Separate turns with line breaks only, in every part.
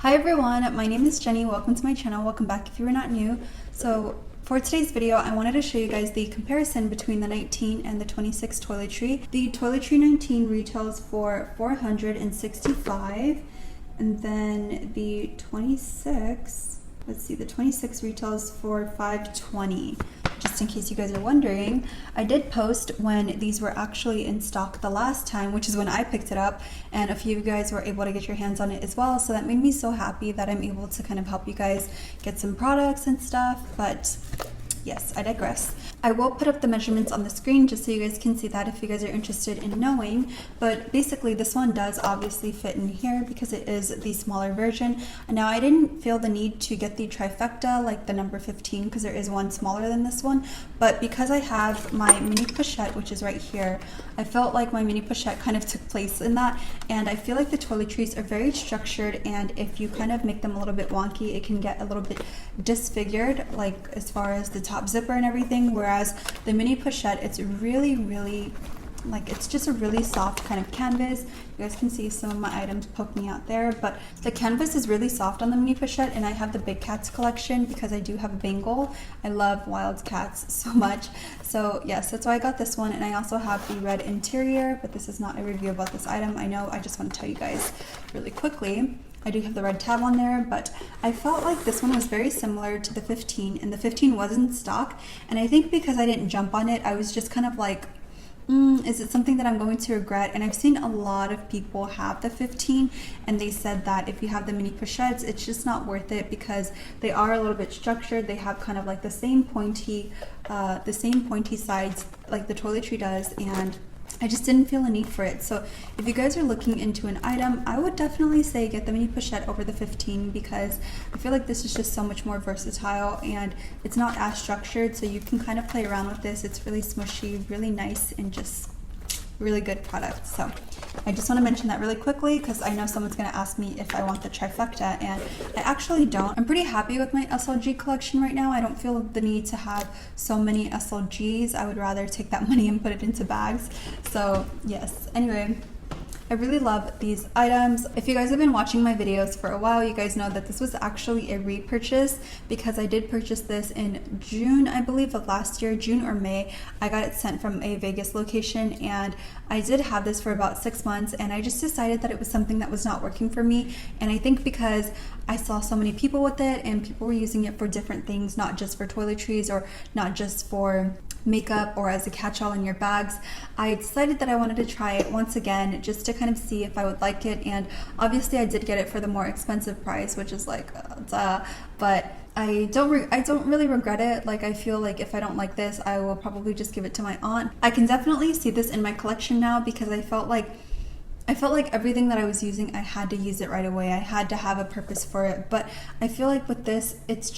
Hi everyone, my name is Jenny. Welcome to my channel. Welcome back if you are not new. So for today's video, I wanted to show you guys the comparison between the 19 and the 26 toiletry. The toiletry 19 retails for $465, and then the 26, the 26 retails for $520. Just in case you guys are wondering, I did post when these were actually in stock the last time, which is when I picked it up, and a few of you guys were able to get your hands on it as well, so that made me so happy that I'm able to kind of help you guys get some products and stuff. But yes, I digress. I will put up the measurements on the screen just so you guys can see that if you guys are interested in knowing. But basically this one does obviously fit in here because it is the smaller version. And now I didn't feel the need to get the trifecta like the number 15 because there is one smaller than this one. But because I have my mini pochette, which is right here, I felt like my mini pochette kind of took place in that. And I feel like the toiletries are very structured, and if you kind of make them a little bit wonky, it can get a little bit disfigured, like as far as the top zipper and everything. Whereas the mini pochette, it's really like, it's just a really soft kind of canvas. You guys can see some of my items poking out there, but the canvas is really soft on the mini pochette. And I have the big cats collection because I do have a Bengal. I love wild cats so much. So yes, that's why I got this one. And I also have the red interior, but this is not a review about this item. I know, I just want to tell you guys really quickly. I do have the red tab on there, but I felt like this one was very similar to the 15, and the 15 was in stock. And I think because I didn't jump on it, I was just kind of like, is it something that I'm going to regret? And I've seen a lot of people have the 15, and they said that if you have the mini pochettes, it's just not worth it because they are a little bit structured. They have kind of like the same pointy sides like the toiletry does, and I just didn't feel a need for it. So if you guys are looking into an item, I would definitely say get the mini pochette over the 15 because I feel like this is just so much more versatile and it's not as structured, so you can kind of play around with this. It's really smushy, really nice, and just really good product. So I just want to mention that really quickly because I know someone's going to ask me if I want the trifecta, and I actually don't. I'm pretty happy with my SLG collection right now. I don't feel the need to have so many SLGs. I would rather take that money and put it into bags. So yes, anyway, I really love these items. If you guys have been watching my videos for a while, you guys know that this was actually a repurchase because I did purchase this in June, I believe, of last year, June or May. I got it sent from a Vegas location, and I did have this for about 6 months, and I just decided that it was something that was not working for me. And I think because I saw so many people with it and people were using it for different things, not just for toiletries or not just for makeup or as a catch-all in your bags, I decided that I wanted to try it once again just to kind of see if I would like it. And obviously I did get it for the more expensive price, which is like but I don't really regret it. Like, I feel like if I don't like this, I will probably just give it to my aunt. I can definitely see this in my collection now because I felt like everything that I was using, I had to use it right away. I had to have a purpose for it. But I feel like with this, it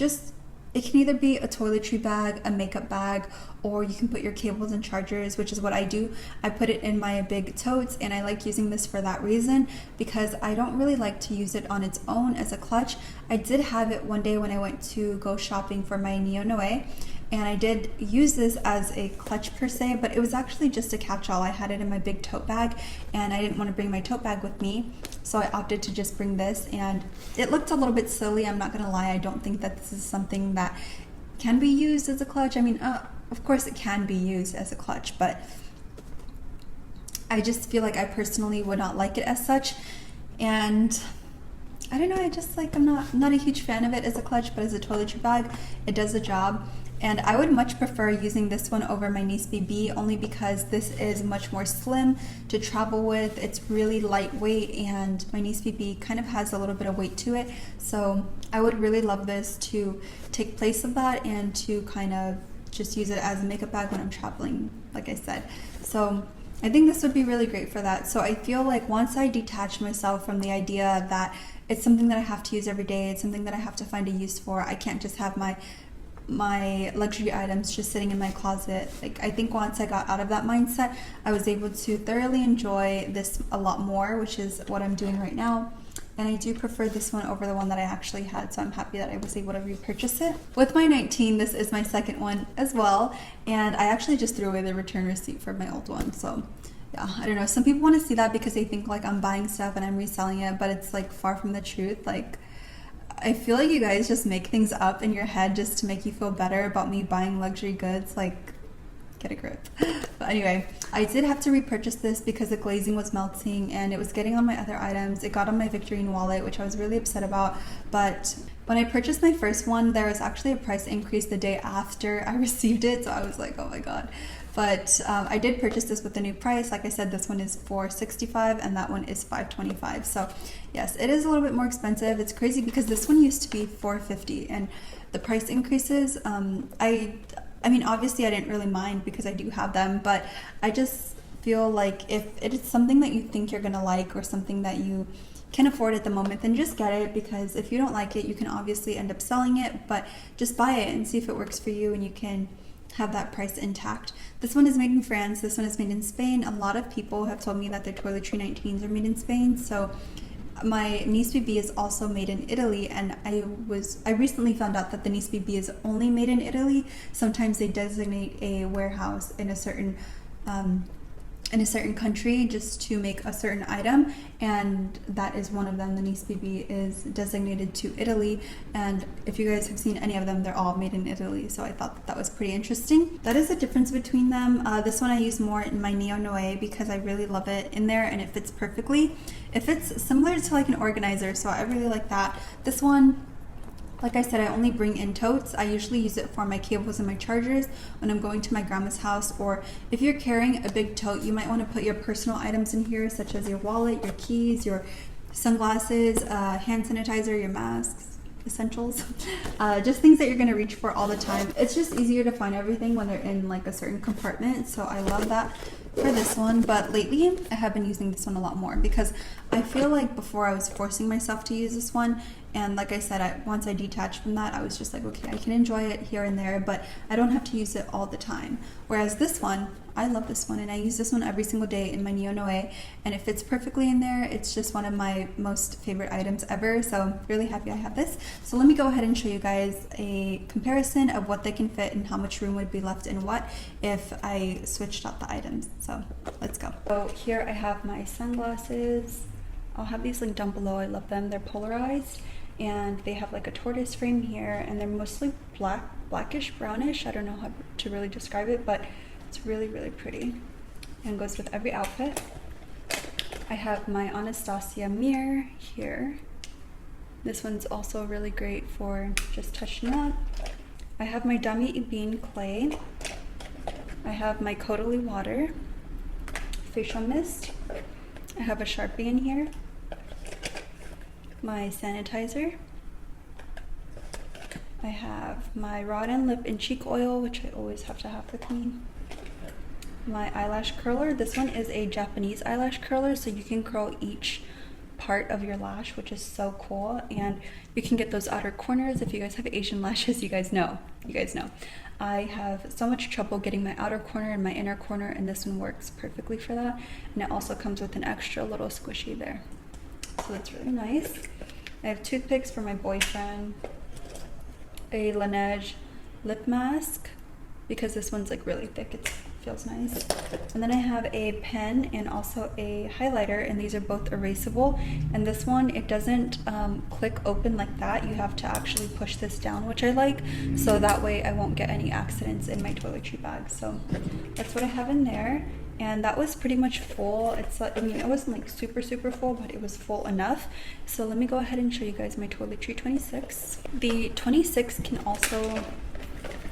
can either be a toiletry bag, a makeup bag, or you can put your cables and chargers, which is what I do. I put it in my big totes, and I like using this for that reason because I don't really like to use it on its own as a clutch. I did have it one day when I went to go shopping for my xojennydey, and I did use this as a clutch per se, but it was actually just a catch-all. I had it in my big tote bag, and I didn't want to bring my tote bag with me, so I opted to just bring this, and it looked a little bit silly. I'm not gonna lie. I don't think that this is something that can be used as a clutch. I mean, of course it can be used as a clutch, but I just feel like I personally would not like it as such. And I don't know, I just like, I'm not a huge fan of it as a clutch, but as a toiletry bag, it does the job. And I would much prefer using this one over my Nice BB only because this is much more slim to travel with. It's really lightweight, and my Nice BB kind of has a little bit of weight to it. So I would really love this to take place of that and to kind of just use it as a makeup bag when I'm traveling, like I said. So I think this would be really great for that. So I feel like once I detach myself from the idea that it's something that I have to use every day, it's something that I have to find a use for, I can't just have my luxury items just sitting in my closet. Like, I think once I got out of that mindset, I was able to thoroughly enjoy this a lot more, which is what I'm doing right now. And I do prefer this one over the one that I actually had, so I'm happy that I was able to repurchase it. With my 19, this is my second one as well, and I actually just threw away the return receipt for my old one. So yeah, I don't know. Some people want to see that because they think like I'm buying stuff and I'm reselling it, but it's like far from the truth. Like, I feel like you guys just make things up in your head just to make you feel better about me buying luxury goods. Like, get a grip. But anyway, I did have to repurchase this because the glazing was melting and it was getting on my other items. It got on my Victorine wallet, which I was really upset about. But when I purchased my first one, there was actually a price increase the day after I received it. So I was like, oh my God. But I did purchase this with the new price. Like I said, this one is $465 and that one is $525. So yes, it is a little bit more expensive. It's crazy because this one used to be $450 and the price increases. I mean, obviously I didn't really mind because I do have them, but I just feel like if it is something that you think you're gonna like or something that you can afford at the moment, then just get it, because if you don't like it, you can obviously end up selling it, but just buy it and see if it works for you and you can have that price intact. This one is made in France. This one is made in Spain. A lot of people have told me that their Toiletry 19s are made in Spain. So my Nice BB is also made in Italy, and I recently found out that the Nice BB is only made in Italy. Sometimes they designate a warehouse in a certain country just to make a certain item, and that is one of them. The Nice BB is designated to Itoly, and if you guys have seen any of them, they're all made in Italy, so I thought that was pretty interesting. That is the difference between them. This one I use more in my Neo Noe because I really love it in there and it fits perfectly. It fits similar to like an organizer, so I really like that. This one, like I said, I only bring in totes. I usually use it for my cables and my chargers when I'm going to my grandma's house, or if you're carrying a big tote, you might want to put your personal items in here, such as your wallet, your keys, your sunglasses, hand sanitizer, your masks, essentials, just things that you're going to reach for all the time. It's just easier to find everything when they're in like a certain compartment, so I love that for this one. But lately I have been using this one a lot more because I feel like before I was forcing myself to use this one, and like I said, once I detached from that, I was just like, okay, I can enjoy it here and there, but I don't have to use it all the time. Whereas this one, I love this one, and I use this one every single day in my Neo Noe, and it fits perfectly in there. It's just one of my most favorite items ever, so I'm really happy I have this. So let me go ahead and show you guys a comparison of what they can fit and how much room would be left in what if I switched out the items. So let's go. So here I have my sunglasses. I'll have these linked down below. I love them. They're polarized, and they have like a tortoise frame here, and they're mostly blackish brownish. I don't know how to really describe it, but it's really, really pretty and goes with every outfit. I have my Anastasia mirror here. This one's also really great for just touching up. I have my Dami Bean clay. I have my Caudalie water facial mist. I have a Sharpie in here. My sanitizer. I have my Rod and Lip and Cheek Oil, which I always have to have with me. My eyelash curler. This one is a Japanese eyelash curler, so you can curl each part of your lash, which is so cool, and you can get those outer corners. If you guys have Asian lashes, you guys know. I have so much trouble getting my outer corner and my inner corner, and this one works perfectly for that, and it also comes with an extra little squishy there, so that's really nice. I have toothpicks for my boyfriend, a Laneige lip mask because this one's like really thick, it feels nice, and then I have a pen and also a highlighter, and these are both erasable, and this one, it doesn't click open like that. You have to actually push this down, which I like, so that way I won't get any accidents in my toiletry bag. So that's what I have in there, and that was pretty much full. I mean, it wasn't like super full, but it was full enough. So let me go ahead and show you guys my Toiletry 26. The 26 can also,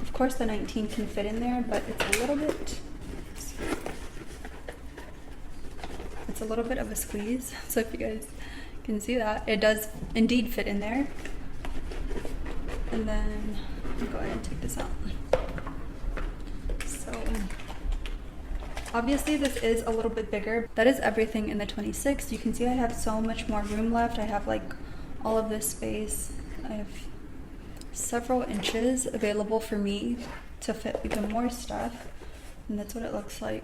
of course the 19 can fit in there, but it's a little bit of a squeeze. So if you guys can see that, it does indeed fit in there. And then I'll go ahead and take this out. So obviously this is a little bit bigger. That is everything in the 26. You can see I have so much more room left. I have like all of this space. I have several inches available for me to fit even more stuff, and that's what it looks like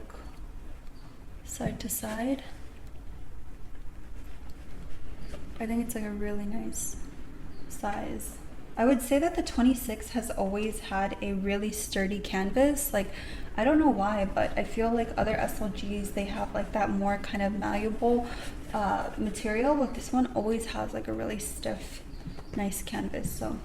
side to side. I think it's like a really nice size. I would say that the 26 has always had a really sturdy canvas. Like, I don't know why, but I feel like other SLGs, they have like that more kind of malleable material, but this one always has like a really stiff nice canvas. So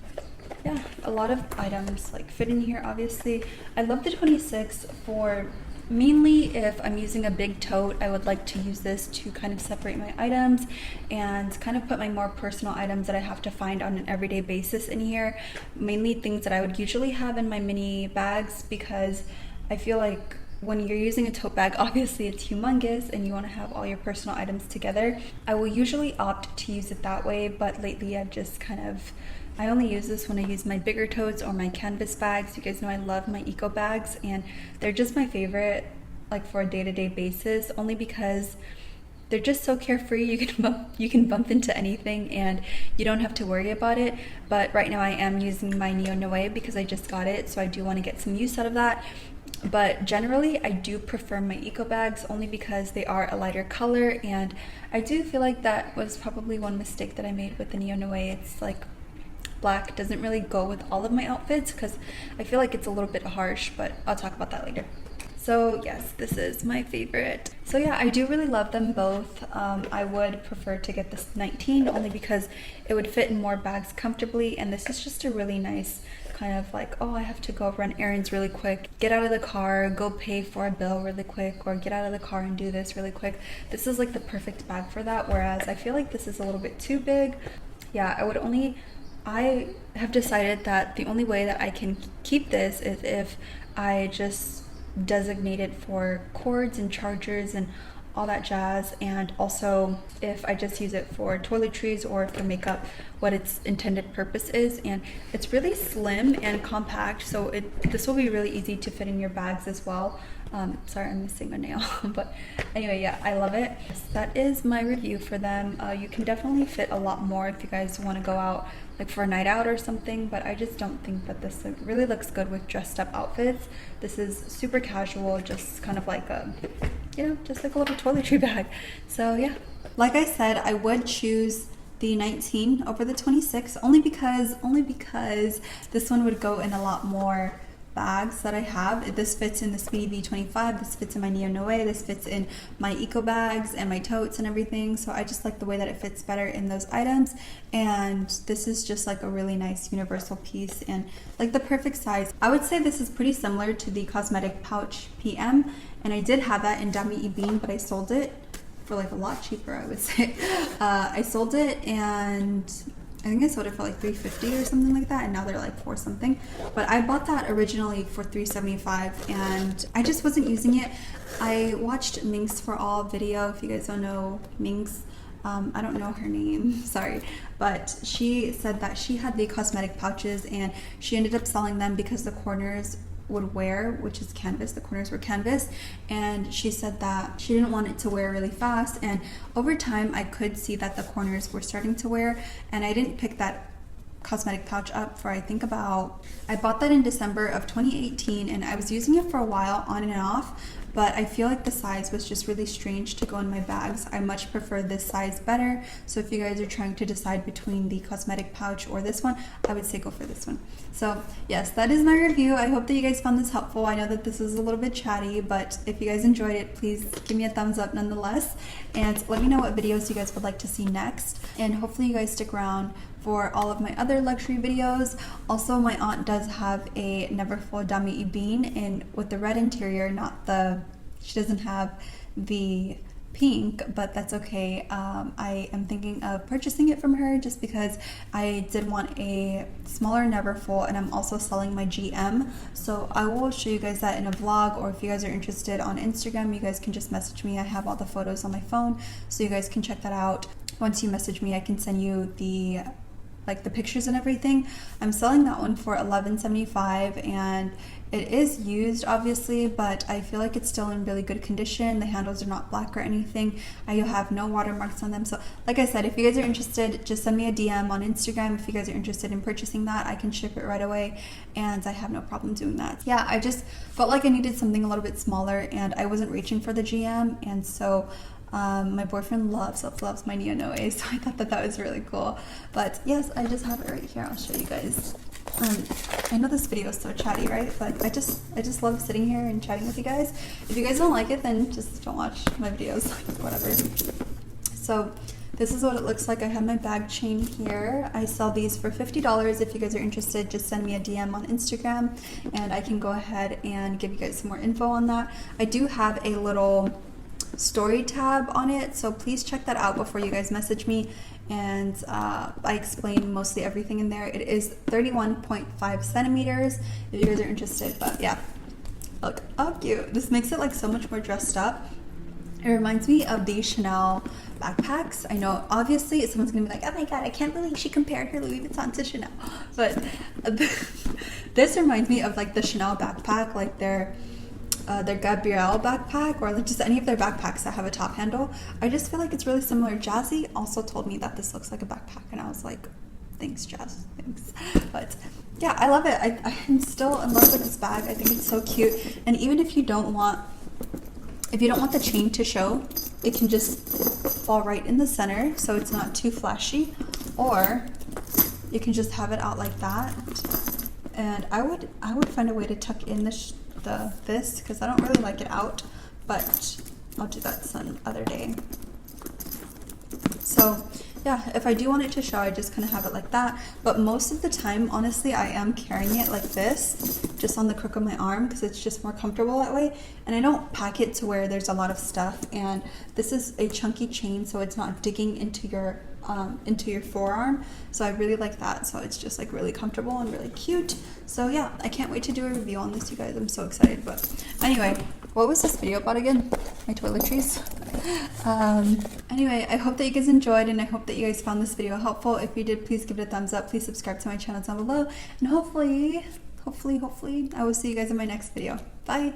yeah, a lot of items like fit in here. Obviously I love the 26 for mainly if I'm using a big tote. I would like to use this to kind of separate my items and kind of put my more personal items that I have to find on an everyday basis in here, mainly things that I would usually have in my mini bags, because I feel like when you're using a tote bag, obviously it's humongous and you want to have all your personal items together. I will usually opt to use it that way, but lately I've just I only use this when I use my bigger totes or my canvas bags. You guys know I love my eco bags, and they're just my favorite, like for a day-to-day basis, only because they're just so carefree. You can bump into anything and you don't have to worry about it. But right now I am using my xojennydey because I just got it, so I do want to get some use out of that. But generally I do prefer my eco bags only because they are a lighter color, and I do feel like that was probably one mistake that I made with the xojennydey. It's like black doesn't really go with all of my outfits because I feel like it's a little bit harsh, but I'll talk about that later. So yes, this is my favorite. So yeah, I do really love them both. I would prefer to get this 19 only because it would fit in more bags comfortably, and this is just a really nice kind of like, oh, I have to go run errands really quick, get out of the car, go pay for a bill really quick, or get out of the car and do this really quick. This is like the perfect bag for that, whereas I feel like this is a little bit too big. Yeah, I have decided that the only way that I can keep this is if I just designate it for cords and chargers and all that jazz, and also if I just use it for toiletries or for makeup, what its intended purpose is. And it's really slim and compact, so this will be really easy to fit in your bags as well. Sorry, I'm missing a nail. But anyway, yeah, I love it. That is my review for them. You can definitely fit a lot more if you guys want to go out like for a night out or something, but I just don't think that this really looks good with dressed up outfits. This is super casual, just kind of like a, you know, just like a little toiletry bag. So yeah, like I said, I would choose the 19 over the 26 only because this one would go in a lot more bags that I have. This fits in the Speedy V25, this fits in my xojennydey, this fits in my eco bags and my totes and everything. So I just like the way that it fits better in those items, and this is just like a really nice universal piece and like the perfect size. I would say this is pretty similar to the Cosmetic pouch PM, and I did have that in Dami Bean, but I sold it for like a lot cheaper, I would say. I sold it, and I think I sold it for like $3.50 or something like that, and now they're like $4 something. But I bought that originally for $3.75, and I just wasn't using it. I watched Minx for All video. If you guys don't know Minx, I don't know her name, sorry, but she said that she had the cosmetic pouches and she ended up selling them because the corners would wear, which is canvas, the corners were canvas, and she said that she didn't want it to wear really fast, and over time I could see that the corners were starting to wear, and I didn't pick that cosmetic pouch up for I bought that in December of 2018, and I was using it for a while on and off, but I feel like the size was just really strange to go in my bags. I much prefer this size better, so if you guys are trying to decide between the cosmetic pouch or this one, I would say go for this one. So yes, that is my review. I hope that you guys found this helpful. I know that this is a little bit chatty, but if you guys enjoyed it, please give me a thumbs up nonetheless, and let me know what videos you guys would like to see next, and hopefully you guys stick around for all of my other luxury videos. Also, my aunt does have a Neverfull Dami Bean in with the red interior, she doesn't have the pink, but that's okay. I am thinking of purchasing it from her just because I did want a smaller Neverfull, and I'm also selling my GM, so I will show you guys that in a vlog, or if you guys are interested on Instagram, you guys can just message me. I have all the photos on my phone, so you guys can check that out. Once you message me, I can send you the pictures and everything. I'm selling that one for $11.75, and it is used obviously, but I feel like it's still in really good condition. The handles are not black or anything. I have no watermarks on them. So like I said, if you guys are interested, just send me a DM on Instagram. If you guys are interested in purchasing that, I can ship it right away, and I have no problem doing that. Yeah, I just felt like I needed something a little bit smaller, and I wasn't reaching for the GM, and so my boyfriend loves my xojennydey, so I thought that was really cool. But yes, I just have it right here. I'll show you guys. I know this video is so chatty, right? But I just love sitting here and chatting with you guys. If you guys don't like it, then just don't watch my videos, whatever. So This is what it looks like. I have my bag chain here. I sell these for $50. If you guys are interested, just send me a DM on Instagram and I can go ahead and give you guys some more info on that. I do have a little story tab on it, so please check that out before you guys message me, and I explain mostly everything in there. It is 31.5 centimeters if you guys are interested. But yeah, look how cute. This makes it like so much more dressed up. It reminds me of the Chanel backpacks. I know obviously someone's gonna be like, oh my god, I can't believe she compared her Louis Vuitton to Chanel, but this reminds me of like the Chanel backpack, like their Gabrielle backpack, or like just any of their backpacks that have a top handle. I just feel like it's really similar. Jazzy also told me that this looks like a backpack, and I was like, thanks Jazz, thanks. But yeah, I love it. I'm still in love with this bag. I think it's so cute. And even if you don't want the chain to show, it can just fall right in the center so it's not too flashy, or you can just have it out like that. And I would find a way to tuck in this because I don't really like it out, but I'll do that some other day. So yeah, if I do want it to show, I just kind of have it like that. But most of the time, honestly, I am carrying it like this, just on the crook of my arm, because it's just more comfortable that way. And I don't pack it to where there's a lot of stuff. And this is a chunky chain, so it's not digging into your forearm. So I really like that. So it's just like really comfortable and really cute. So yeah, I can't wait to do a review on this, you guys. I'm so excited. But anyway, what was this video about again? My toiletries. Anyway, I hope that you guys enjoyed, and I hope that you guys found this video helpful. If you did, please give it a thumbs up. Please subscribe to my channel down below, and hopefully I will see you guys in my next video. Bye.